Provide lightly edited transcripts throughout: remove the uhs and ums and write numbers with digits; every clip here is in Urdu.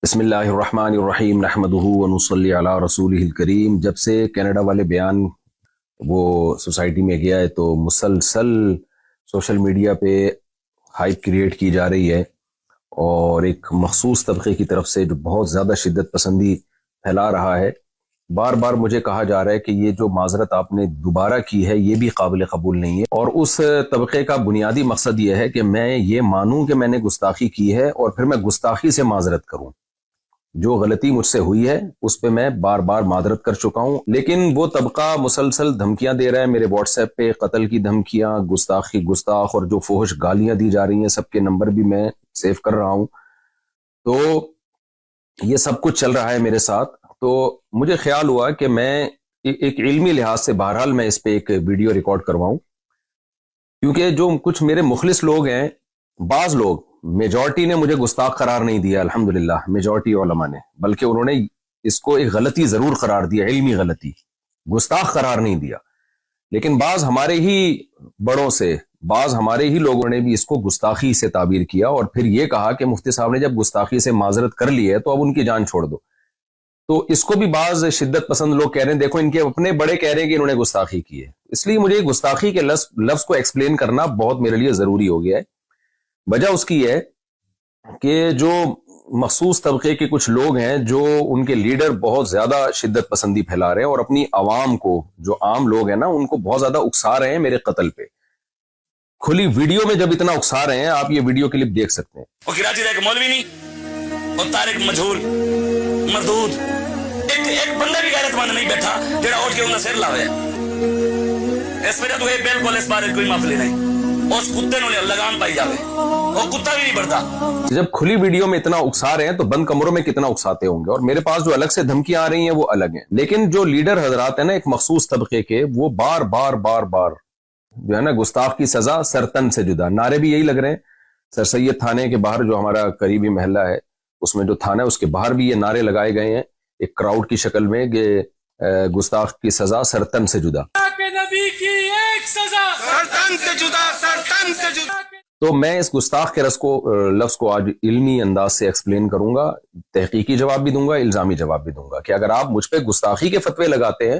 بسم اللہ الرحمن الرحیم نحمدہ ونصلی علی رسولہ الکریم۔ جب سے کینیڈا والے بیان وہ سوسائٹی میں گیا ہے تو مسلسل سوشل میڈیا پہ ہائپ کریٹ کی جا رہی ہے، اور ایک مخصوص طبقے کی طرف سے جو بہت زیادہ شدت پسندی پھیلا رہا ہے۔ بار بار مجھے کہا جا رہا ہے کہ یہ جو معذرت آپ نے دوبارہ کی ہے یہ بھی قابل قبول نہیں ہے، اور اس طبقے کا بنیادی مقصد یہ ہے کہ میں یہ مانوں کہ میں نے گستاخی کی ہے اور پھر میں گستاخی سے معذرت کروں۔ جو غلطی مجھ سے ہوئی ہے اس پہ میں بار بار معذرت کر چکا ہوں، لیکن وہ طبقہ مسلسل دھمکیاں دے رہا ہے میرے واٹس ایپ پہ، قتل کی دھمکیاں، گستاخ اور جو فحش گالیاں دی جا رہی ہیں، سب کے نمبر بھی میں سیو کر رہا ہوں۔ تو یہ سب کچھ چل رہا ہے میرے ساتھ، تو مجھے خیال ہوا کہ میں ایک علمی لحاظ سے بہرحال میں اس پہ ایک ویڈیو ریکارڈ کرواؤں، کیونکہ جو کچھ میرے مخلص لوگ ہیں، بعض لوگ، میجورٹی نے مجھے گستاخ قرار نہیں دیا الحمدللہ، میجورٹی علماء نے، بلکہ انہوں نے اس کو ایک غلطی ضرور قرار دیا، علمی غلطی، گستاخ قرار نہیں دیا۔ لیکن بعض ہمارے ہی بڑوں سے، بعض ہمارے ہی لوگوں نے بھی اس کو گستاخی سے تعبیر کیا، اور پھر یہ کہا کہ مفتی صاحب نے جب گستاخی سے معذرت کر لی ہے تو اب ان کی جان چھوڑ دو۔ تو اس کو بھی بعض شدت پسند لوگ کہہ رہے ہیں، دیکھو ان کے اپنے بڑے کہہ رہے ہیں کہ انہوں نے گستاخی کی ہے۔ اس لیے مجھے گستاخی کے لفظ کو ایکسپلین کرنا بہت میرے لیے ضروری ہو گیا ہے۔ وجہ اس کی ہے کہ جو مخصوص طبقے کے کچھ لوگ ہیں، جو ان کے لیڈر بہت زیادہ شدت پسندی پھیلا رہے ہیں، اور اپنی عوام کو، جو عام لوگ ہیں نا، ان کو بہت زیادہ اکسا رہے ہیں میرے قتل پہ۔ کھلی ویڈیو میں جب اتنا اکسا رہے ہیں، آپ یہ ویڈیو کلپ دیکھ سکتے ہیں۔ وہ کراچی کا ایک مولوی نہیں، اور طارق مجہول مردود، ایک بندہ بھی غیرت مند نہیں بیٹھا جڑا اٹھ کے انہاں سر لاوے۔ اس وجہ تو یہ بالکل اس بارے کوئی معافی نہیں، اس کتے نوں لگام پائی جاوے، وہ کتا بھی نہیں بڑھتا۔ جب کھلی ویڈیو میں اتنا اکسا رہے ہیں تو بند کمروں میں کتنا اکساتے ہوں گے، اور میرے پاس جو الگ سے دھمکیاں آ رہی ہیں وہ الگ ہیں۔ لیکن جو لیڈر حضرات ہیں نا ایک مخصوص طبقے کے، وہ بار بار جو ہے نا گستاخ کی سزا سرتن سے جدا، نعرے بھی یہی لگ رہے ہیں۔ سر سید تھانے کے باہر جو ہمارا قریبی محلہ ہے، اس میں جو تھانہ ہے اس کے باہر بھی یہ نعرے لگائے گئے ہیں ایک کراؤڈ کی شکل میں کہ گستاخ کی سزا سرتن سے جدا، نبی کی ایک سزا سرتن سے جدا، سرتن سے جدا۔ تو میں اس گستاخ کے لفظ کو آج علمی انداز سے ایکسپلین کروں گا، تحقیقی جواب بھی دوں گا، الزامی جواب بھی دوں گا، کہ اگر آپ مجھ پہ گستاخی کے فتوے لگاتے ہیں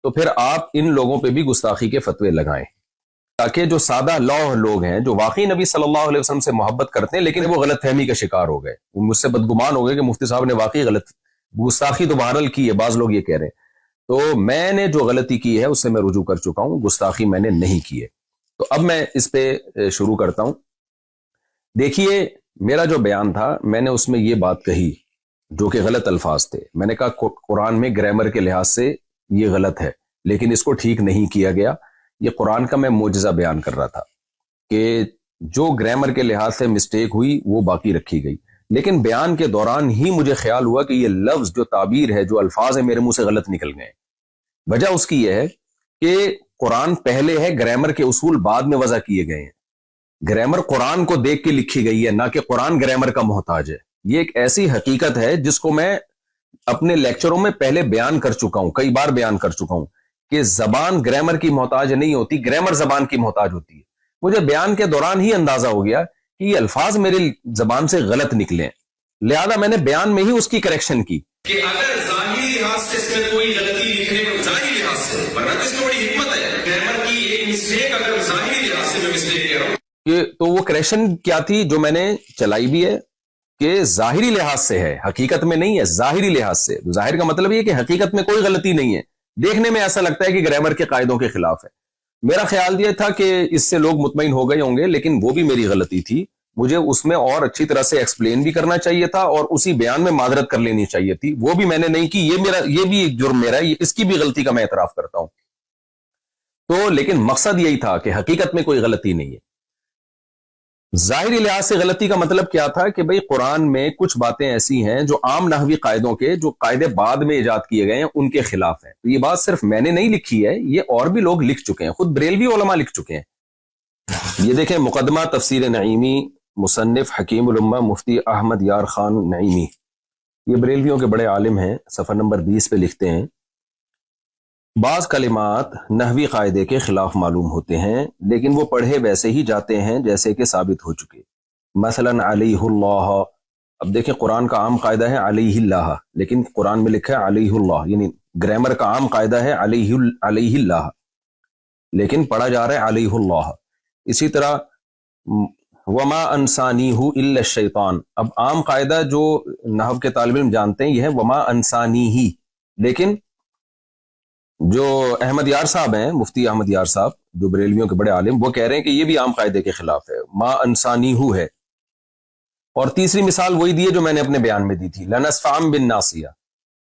تو پھر آپ ان لوگوں پہ بھی گستاخی کے فتوے لگائیں، تاکہ جو سادہ لوح لوگ ہیں، جو واقعی نبی صلی اللہ علیہ وسلم سے محبت کرتے ہیں لیکن وہ غلط فہمی کا شکار ہو گئے، وہ مجھ سے بدگمان ہو گئے کہ مفتی صاحب نے واقعی گستاخی تو بہرحال کی ہے، بعض لوگ یہ کہہ رہے ہیں، تو میں نے جو غلطی کی ہے اس سے میں رجوع کر چکا ہوں، گستاخی میں نے نہیں کی ہے۔ تو اب میں اس پہ شروع کرتا ہوں۔ دیکھیے، میرا جو بیان تھا، میں نے اس میں یہ بات کہی جو کہ غلط الفاظ تھے۔ میں نے کہا قرآن میں گرامر کے لحاظ سے یہ غلط ہے، لیکن اس کو ٹھیک نہیں کیا گیا۔ یہ قرآن کا میں معجزہ بیان کر رہا تھا کہ جو گرامر کے لحاظ سے مسٹیک ہوئی وہ باقی رکھی گئی، لیکن بیان کے دوران ہی مجھے خیال ہوا کہ یہ لفظ، جو تعبیر ہے، جو الفاظ ہیں، میرے منہ سے غلط نکل گئے۔ وجہ اس کی یہ ہے کہ قرآن پہلے ہے، گرامر کے اصول بعد میں وضع کیے گئے ہیں۔ گرامر قرآن کو دیکھ کے لکھی گئی ہے، نہ کہ قرآن گرامر کا محتاج ہے۔ یہ ایک ایسی حقیقت ہے جس کو میں اپنے لیکچروں میں پہلے بیان کر چکا ہوں، کئی بار بیان کر چکا ہوں، کہ زبان گرامر کی محتاج نہیں ہوتی، گرامر زبان کی محتاج ہوتی ہے۔ مجھے بیان کے دوران ہی اندازہ ہو گیا کہ یہ الفاظ میرے زبان سے غلط نکلے، لہذا میں نے بیان میں ہی اس کی کریکشن کی کہ اگر ظاہری لحاظ سے اس میں کوئی غلطی لکھنے میں، ظاہری لحاظ سے، ورنہ تو اس میں بڑی حکمت ہے، گرامر کی ایک مسٹیک اگر ظاہری لحاظ سے میں مسٹیک کہہ رہا ہوں تو وہ کریکشن کیا تھی جو میں نے چلائی بھی ہے، کہ ظاہری لحاظ سے ہے، حقیقت میں نہیں ہے، ظاہری لحاظ سے۔ ظاہر کا مطلب یہ کہ حقیقت میں کوئی غلطی نہیں ہے، دیکھنے میں ایسا لگتا ہے کہ گرامر کے قاعدوں کے خلاف ہے۔ میرا خیال یہ تھا کہ اس سے لوگ مطمئن ہو گئے ہوں گے، لیکن وہ بھی میری غلطی تھی، مجھے اس میں اور اچھی طرح سے ایکسپلین بھی کرنا چاہیے تھا، اور اسی بیان میں معذرت کر لینی چاہیے تھی، وہ بھی میں نے نہیں کی۔ یہ بھی ایک جرم میرا ہے، اس کی بھی غلطی کا میں اعتراف کرتا ہوں۔ تو لیکن مقصد یہی تھا کہ حقیقت میں کوئی غلطی نہیں ہے۔ ظاہری لحاظ سے غلطی کا مطلب کیا تھا کہ بھئی قرآن میں کچھ باتیں ایسی ہیں جو عام نحوی قاعدوں کے، جو قاعدے بعد میں ایجاد کیے گئے ہیں، ان کے خلاف ہیں۔ تو یہ بات صرف میں نے نہیں لکھی ہے، یہ اور بھی لوگ لکھ چکے ہیں، خود بریلوی علماء لکھ چکے ہیں۔ یہ دیکھیں، مقدمہ تفسیر نعیمی، مصنف حکیم الامہ مفتی احمد یار خان نعیمی، یہ بریلویوں کے بڑے عالم ہیں، صفحہ نمبر 20 پہ لکھتے ہیں، بعض کلمات نحوی قاعدے کے خلاف معلوم ہوتے ہیں، لیکن وہ پڑھے ویسے ہی جاتے ہیں جیسے کہ ثابت ہو چکے۔ مثلا علیہ اللہ، اب دیکھیں قرآن کا عام قاعدہ ہے علیہ اللہ، لیکن قرآن میں لکھا ہے علیہ اللہ، یعنی گرامر کا عام قاعدہ ہے علیہ اللہ، لیکن پڑھا جا رہا ہے علیہ اللہ۔ اسی طرح وما انسانیہ الا الشیطان، اب عام قاعدہ جو نحو کے طالب علم جانتے ہیں یہ ہے وما انسانیہ، لیکن جو احمد یار صاحب ہیں، مفتی احمد یار صاحب جو بریلویوں کے بڑے عالم، وہ کہہ رہے ہیں کہ یہ بھی عام قاعدے کے خلاف ہے، ما انسانیہ ہے۔ اور تیسری مثال وہی دی ہے جو میں نے اپنے بیان میں دی تھی، لنسفعن بالناصیہ،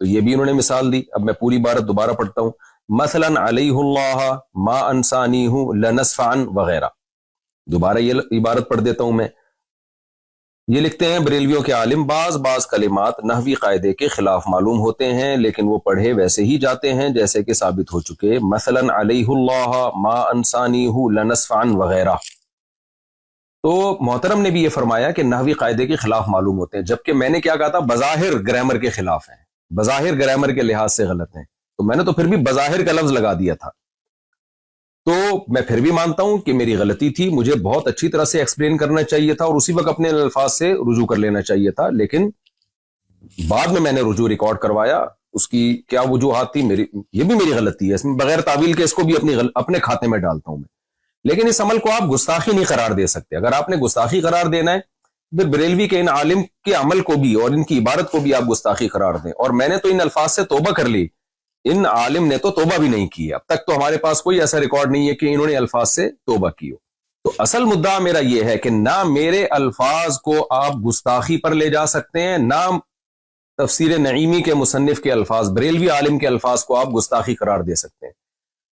تو یہ بھی انہوں نے مثال دی۔ اب میں پوری عبارت دوبارہ پڑھتا ہوں، مثلا علیہ اللہ ما انسانیہ لنسفعن وغیرہ، دوبارہ یہ عبارت پڑھ دیتا ہوں میں۔ یہ لکھتے ہیں بریلویوں کے عالم، بعض کلمات نحوی قاعدے کے خلاف معلوم ہوتے ہیں لیکن وہ پڑھے ویسے ہی جاتے ہیں جیسے کہ ثابت ہو چکے، مثلا علیہ اللہ ما انسانیہ لنسفعن وغیرہ۔ تو محترم نے بھی یہ فرمایا کہ نحوی قاعدے کے خلاف معلوم ہوتے ہیں، جبکہ میں نے کیا کہا تھا، بظاہر گرامر کے خلاف ہیں، بظاہر گرامر کے لحاظ سے غلط ہیں، تو میں نے تو پھر بھی بظاہر کا لفظ لگا دیا تھا۔ تو میں پھر بھی مانتا ہوں کہ میری غلطی تھی، مجھے بہت اچھی طرح سے ایکسپلین کرنا چاہیے تھا اور اسی وقت اپنے الفاظ سے رجوع کر لینا چاہیے تھا، لیکن بعد میں نے رجوع ریکارڈ کروایا، اس کی کیا وجوہات تھی، یہ بھی میری غلطی ہے، اس میں بغیر تعویل کے اس کو بھی اپنے کھاتے میں ڈالتا ہوں میں۔ لیکن اس عمل کو آپ گستاخی نہیں قرار دے سکتے، اگر آپ نے گستاخی قرار دینا ہے پھر بریلوی کے ان عالم کے عمل کو بھی اور ان کی عبارت کو بھی آپ گستاخی قرار دیں۔ اور میں نے تو ان الفاظ سے توبہ کر لی، ان عالم نے تو توبہ بھی نہیں کی، اب تک تو ہمارے پاس کوئی ایسا ریکارڈ نہیں ہے کہ انہوں نے الفاظ سے توبہ کی ہو۔ تو اصل مدعا میرا یہ ہے کہ نہ میرے الفاظ کو آپ گستاخی پر لے جا سکتے ہیں، نہ تفسیر نعیمی کے مصنف کے الفاظ، بریلوی عالم کے الفاظ کو آپ گستاخی قرار دے سکتے ہیں۔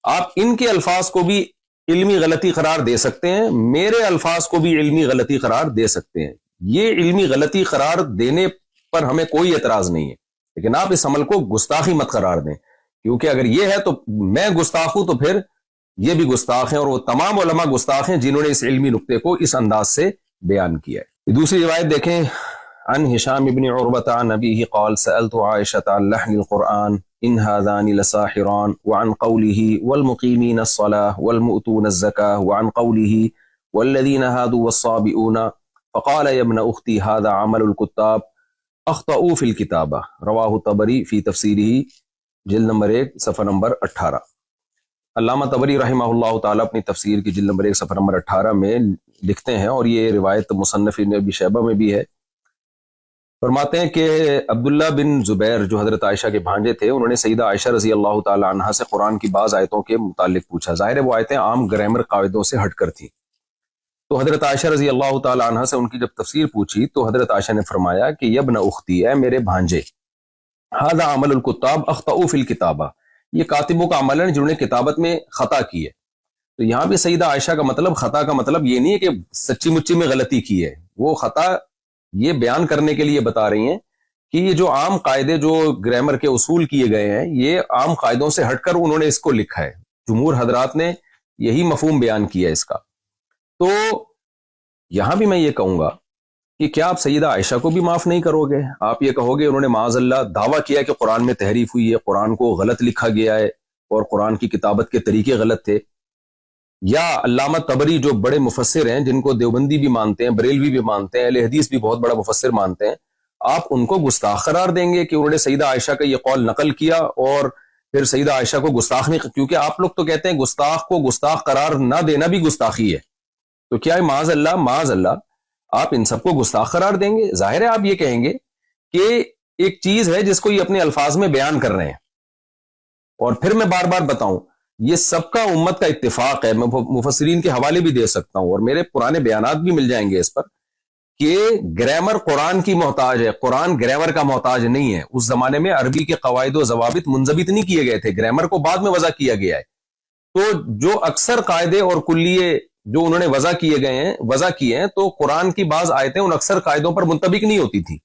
آپ ان کے الفاظ کو بھی علمی غلطی قرار دے سکتے ہیں، میرے الفاظ کو بھی علمی غلطی قرار دے سکتے ہیں، یہ علمی غلطی قرار دینے پر ہمیں کوئی اعتراض نہیں ہے، لیکن آپ اس عمل کو گستاخی مت قرار دیں، کیونکہ اگر یہ ہے تو میں گستاخ ہوں تو پھر یہ بھی گستاخ ہیں، اور وہ تمام علماء گستاخ ہیں جنہوں نے اس علمی نقطے کو اس انداز سے بیان کیا ہے۔ دوسری روایت دیکھیں، عن ہشام ابن عروۃ عن ابیہ قال سألت عائشۃ عن لحن القرآن ان هذان لساحران وعن قوله والمقيمين الصلاة والمؤتون الزكاة وعن قوله والذين هادوا والصابئون فقال يا ابن اختي هذا عمل الكتاب اخطأوا في الكتابة، رواه الطبری في تفسیره جلد نمبر 1 صفحہ نمبر 18۔ علامہ طبری رحمہ اللہ تعالیٰ اپنی تفسیر کی جلد نمبر 1 صفحہ نمبر 18 میں لکھتے ہیں، اور یہ روایت مصنف ابن ابی شیبہ میں بھی ہے، فرماتے ہیں کہ عبداللہ بن زبیر جو حضرت عائشہ کے بھانجے تھے، انہوں نے سیدہ عائشہ رضی اللہ تعالی عنہا سے قرآن کی بعض آیتوں کے متعلق پوچھا، ظاہر ہے وہ آیتیں عام گرامر قاعدوں سے ہٹ کر تھیں، تو حضرت عائشہ رضی اللہ تعالی عنہا سے ان کی جب تفسیر پوچھی تو حضرت عائشہ نے فرمایا کہ یبن اختی، اے میرے بھانجے، ھذا عمل الکتاب اخطأوا فی الکتابہ، یہ کاتبوں کا عمل ہے جنہوں نے کتابت میں خطا کی ہے۔ تو یہاں بھی سیدہ عائشہ کا مطلب، خطا کا مطلب یہ نہیں ہے کہ سچی مچی میں غلطی کی ہے، وہ خطا یہ بیان کرنے کے لیے بتا رہی ہیں کہ یہ جو عام قاعدے جو گرامر کے اصول کیے گئے ہیں، یہ عام قاعدوں سے ہٹ کر انہوں نے اس کو لکھا ہے، جمہور حضرات نے یہی مفہوم بیان کیا ہے اس کا۔ تو یہاں بھی میں یہ کہوں گا کہ کیا آپ سیدہ عائشہ کو بھی معاف نہیں کرو گے؟ آپ یہ کہو گے انہوں نے معاذ اللہ دعویٰ کیا کہ قرآن میں تحریف ہوئی ہے، قرآن کو غلط لکھا گیا ہے اور قرآن کی کتابت کے طریقے غلط تھے، یا علامہ طبری جو بڑے مفسر ہیں، جن کو دیوبندی بھی مانتے ہیں، بریلوی بھی مانتے ہیں، اہل حدیث بھی بہت بڑا مفسر مانتے ہیں، آپ ان کو گستاخ قرار دیں گے کہ انہوں نے سیدہ عائشہ کا یہ قول نقل کیا اور پھر سیدہ عائشہ کو گستاخ نہیں، کیونکہ آپ لوگ تو کہتے ہیں گستاخ کو گستاخ قرار نہ دینا بھی گستاخی ہے، تو کیا ہے معاذ اللہ آپ ان سب کو گستاخ قرار دیں گے؟ ظاہر ہے آپ یہ کہیں گے کہ ایک چیز ہے جس کو یہ اپنے الفاظ میں بیان کر رہے ہیں، اور پھر میں بار بار بتاؤں یہ سب کا امت کا اتفاق ہے، میں مفسرین کے حوالے بھی دے سکتا ہوں اور میرے پرانے بیانات بھی مل جائیں گے اس پر، کہ گرامر قرآن کی محتاج ہے، قرآن گرامر کا محتاج نہیں ہے۔ اس زمانے میں عربی کے قواعد و ضوابط منضبط نہیں کیے گئے تھے، گرامر کو بعد میں وضع کیا گیا ہے، تو جو اکثر قاعدے اور کلیے جو انہوں نے وضع کیے ہیں تو قرآن کی بعض آیتیں ان اکثر قاعدوں پر منطبق نہیں ہوتی تھیں،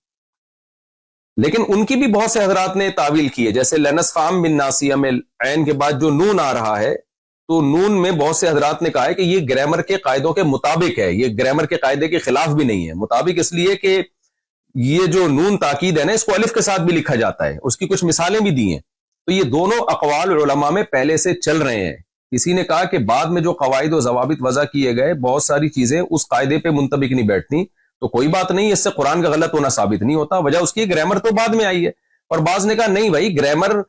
لیکن ان کی بھی بہت سے حضرات نے تعویل کی ہے، جیسے لنسفعن بالناصیہ میں عین کے بعد جو نون آ رہا ہے، تو نون میں بہت سے حضرات نے کہا ہے کہ یہ گرامر کے قاعدوں کے مطابق ہے، یہ گرامر کے قاعدے کے خلاف بھی نہیں ہے، مطابق اس لیے کہ یہ جو نون تاکید ہے نا، اس کو الف کے ساتھ بھی لکھا جاتا ہے، اس کی کچھ مثالیں بھی دی ہیں، تو یہ دونوں اقوال علماء میں پہلے سے چل رہے ہیں۔ کسی نے کہا کہ بعد میں جو قواعد و ضوابط وضع کیے گئے، بہت ساری چیزیں اس قاعدے پہ منطبق نہیں بیٹھتی، تو کوئی بات نہیں، اس سے قرآن کا غلط ہونا ثابت نہیں ہوتا. وجہ اس کی گرامر تو بعد میں آئی ہے. اور بعض نے کہا نہیں بھائی، گرامر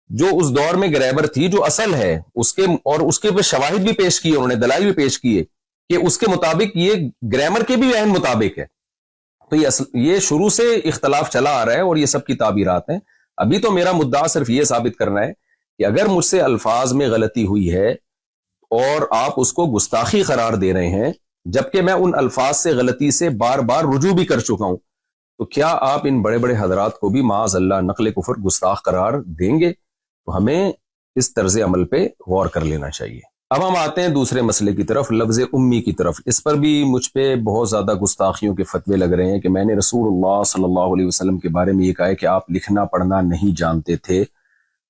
جو اس دور میں گرامر تھی جو اصل ہے اس کے پہ شواہد بھی پیش کیے، انہوں نے دلائل بھی پیش کیے کہ اس کے مطابق یہ گرامر کے بھی عین مطابق ہے. تو یہ شروع سے اختلاف چلا آ رہا ہے اور یہ سب کی تعبیرات ہیں. ابھی تو میرا مدعا صرف یہ ثابت کرنا ہے کہ اگر مجھ سے الفاظ میں غلطی ہوئی ہے اور آپ اس کو گستاخی قرار دے رہے ہیں جبکہ میں ان الفاظ سے غلطی سے بار بار رجوع بھی کر چکا ہوں، تو کیا آپ ان بڑے بڑے حضرات کو بھی معاذ اللہ نقل کفر گستاخ قرار دیں گے؟ تو ہمیں اس طرز عمل پہ غور کر لینا چاہیے. اب ہم آتے ہیں دوسرے مسئلے کی طرف، لفظ امی کی طرف. اس پر بھی مجھ پہ بہت زیادہ گستاخیوں کے فتوے لگ رہے ہیں کہ میں نے رسول اللہ صلی اللہ علیہ وسلم کے بارے میں یہ کہا ہے کہ آپ لکھنا پڑھنا نہیں جانتے تھے،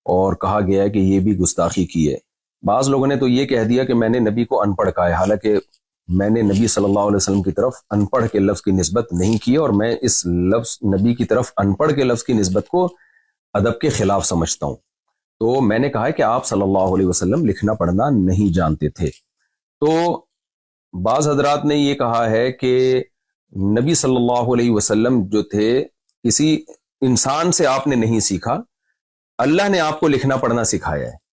اور کہا گیا ہے کہ یہ بھی گستاخی کی ہے. بعض لوگوں نے تو یہ کہہ دیا کہ میں نے نبی کو ان پڑھ کہا ہے، حالانکہ میں نے نبی صلی اللہ علیہ وسلم کی طرف ان پڑھ کے لفظ کی نسبت نہیں کی، اور میں اس لفظ نبی کی طرف ان پڑھ کے لفظ کی نسبت کو ادب کے خلاف سمجھتا ہوں. تو میں نے کہا ہے کہ آپ صلی اللہ علیہ وسلم لکھنا پڑھنا نہیں جانتے تھے. تو بعض حضرات نے یہ کہا ہے کہ نبی صلی اللہ علیہ وسلم جو تھے کسی انسان سے آپ نے نہیں سیکھا، اللہ نے آپ کو لکھنا پڑھنا سکھایا ہے.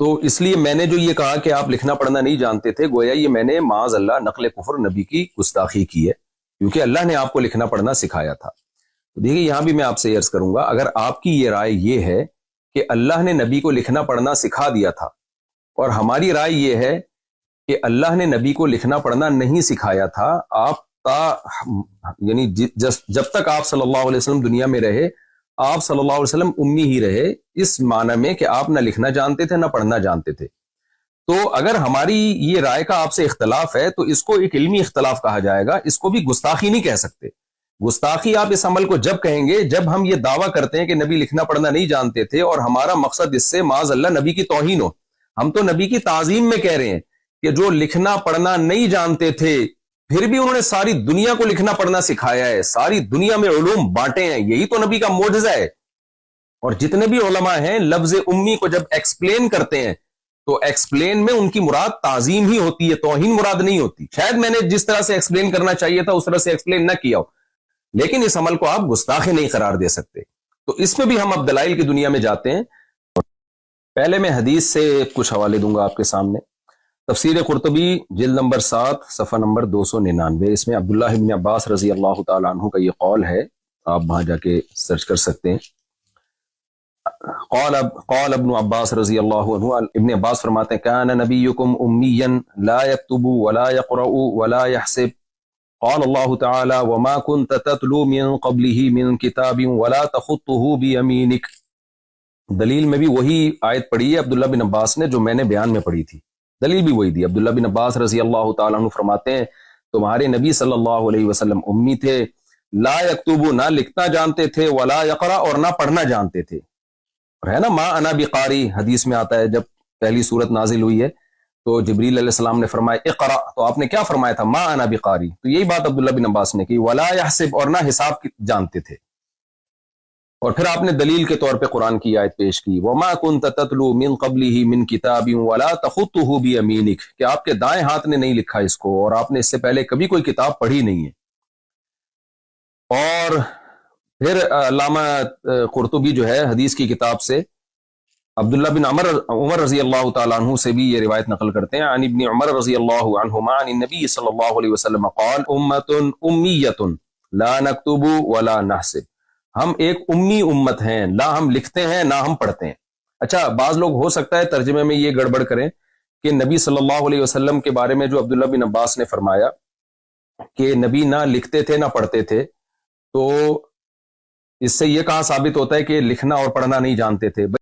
تو اس لیے میں نے جو یہ کہا کہ آپ لکھنا پڑھنا نہیں جانتے تھے، گویا یہ میں نے معاذ اللہ نقل کفر نبی کی گستاخی کی ہے، کیونکہ اللہ نے آپ کو لکھنا پڑھنا سکھایا تھا. تو دیکھیے یہاں بھی میں آپ سے عرض کروں گا، اگر آپ کی یہ رائے یہ ہے کہ اللہ نے نبی کو لکھنا پڑھنا سکھا دیا تھا، اور ہماری رائے یہ ہے کہ اللہ نے نبی کو لکھنا پڑھنا نہیں سکھایا تھا، یعنی جب تک آپ صلی اللہ علیہ وسلم دنیا میں رہے آپ صلی اللہ علیہ وسلم امی ہی رہے، اس معنی میں کہ آپ نہ لکھنا جانتے تھے نہ پڑھنا جانتے تھے. تو اگر ہماری یہ رائے کا آپ سے اختلاف ہے تو اس کو ایک علمی اختلاف کہا جائے گا، اس کو بھی گستاخی نہیں کہہ سکتے. گستاخی آپ اس عمل کو جب کہیں گے جب ہم یہ دعویٰ کرتے ہیں کہ نبی لکھنا پڑھنا نہیں جانتے تھے اور ہمارا مقصد اس سے معاذ اللہ نبی کی توہین ہو. ہم تو نبی کی تعظیم میں کہہ رہے ہیں کہ جو لکھنا پڑھنا نہیں جانتے تھے پھر بھی انہوں نے ساری دنیا کو لکھنا پڑھنا سکھایا ہے، ساری دنیا میں علوم بانٹے ہیں، یہی تو نبی کا معجزہ ہے. اور جتنے بھی علماء ہیں لفظ امی کو جب ایکسپلین کرتے ہیں تو ایکسپلین میں ان کی مراد تعظیم ہی ہوتی ہے، توہین مراد نہیں ہوتی. شاید میں نے جس طرح سے ایکسپلین کرنا چاہیے تھا اس طرح سے ایکسپلین نہ کیا ہو، لیکن اس عمل کو آپ گستاخی نہیں قرار دے سکتے. تو اس میں بھی ہم اب دلائل کی دنیا میں جاتے ہیں. پہلے میں حدیث سے کچھ حوالے دوں گا آپ کے سامنے. تفسیر قرطبی جلد نمبر 7 صفحہ نمبر 299، اس میں عبداللہ ابن عباس رضی اللہ تعالیٰ عنہ کا یہ قول ہے، آپ وہاں جا کے سرچ کر سکتے ہیں. قال ابن عباس رضی اللہ عنہ، ابن عباس فرماتے ہیں کان نبیکم امیا لا یکتب ولا یقرأ ولا یحسب، قال اللہ تعالی وما كنت تتلو من قبله من کتاب ولا تخطه بیمینک. دلیل میں بھی وہی آیت پڑھی ہے عبداللہ بن عباس نے جو میں نے بیان میں پڑھی تھی، دلیل بھی وہی دی. عبداللہ بن عباس رضی اللہ تعالیٰ عنہ فرماتے ہیں تمہارے نبی صلی اللہ علیہ وسلم امی تھے، لا یکتبو نہ لکھنا جانتے تھے، ولا یقرأ اور نہ پڑھنا جانتے تھے. اور ہے نا ما انا بقاری، حدیث میں آتا ہے جب پہلی سورت نازل ہوئی ہے تو جبریل علیہ السلام نے فرمایا اقرأ، تو آپ نے کیا فرمایا تھا؟ ما انا بقاری. تو یہی بات عبداللہ بن عباس نے کی. ولا یحسب اور نہ حساب جانتے تھے. اور پھر آپ نے دلیل کے طور پہ قرآن کی آیت پیش کی وما كنت تتلو من قبله من کتاب ولا تخطه بیمینک، کہ آپ کے دائیں ہاتھ نے نہیں لکھا اس کو اور آپ نے اس سے پہلے کبھی کوئی کتاب پڑھی نہیں ہے. اور پھر علامہ قرطبی جو ہے حدیث کی کتاب سے عبداللہ بن عمر رضی اللہ تعالیٰ عنہ سے بھی یہ روایت نقل کرتے ہیں، عن ابن عمر رضی اللہ عنہما عن النبی صلی اللہ علیہ وسلم قال امت امیت لا نکتب ولا نحسب، ہم ایک امی امت ہیں، نہ ہم لکھتے ہیں نہ ہم پڑھتے ہیں. اچھا بعض لوگ ہو سکتا ہے ترجمے میں یہ گڑبڑ کریں کہ نبی صلی اللہ علیہ وسلم کے بارے میں جو عبداللہ بن عباس نے فرمایا کہ نبی نہ لکھتے تھے نہ پڑھتے تھے، تو اس سے یہ کہاں ثابت ہوتا ہے کہ لکھنا اور پڑھنا نہیں جانتے تھے؟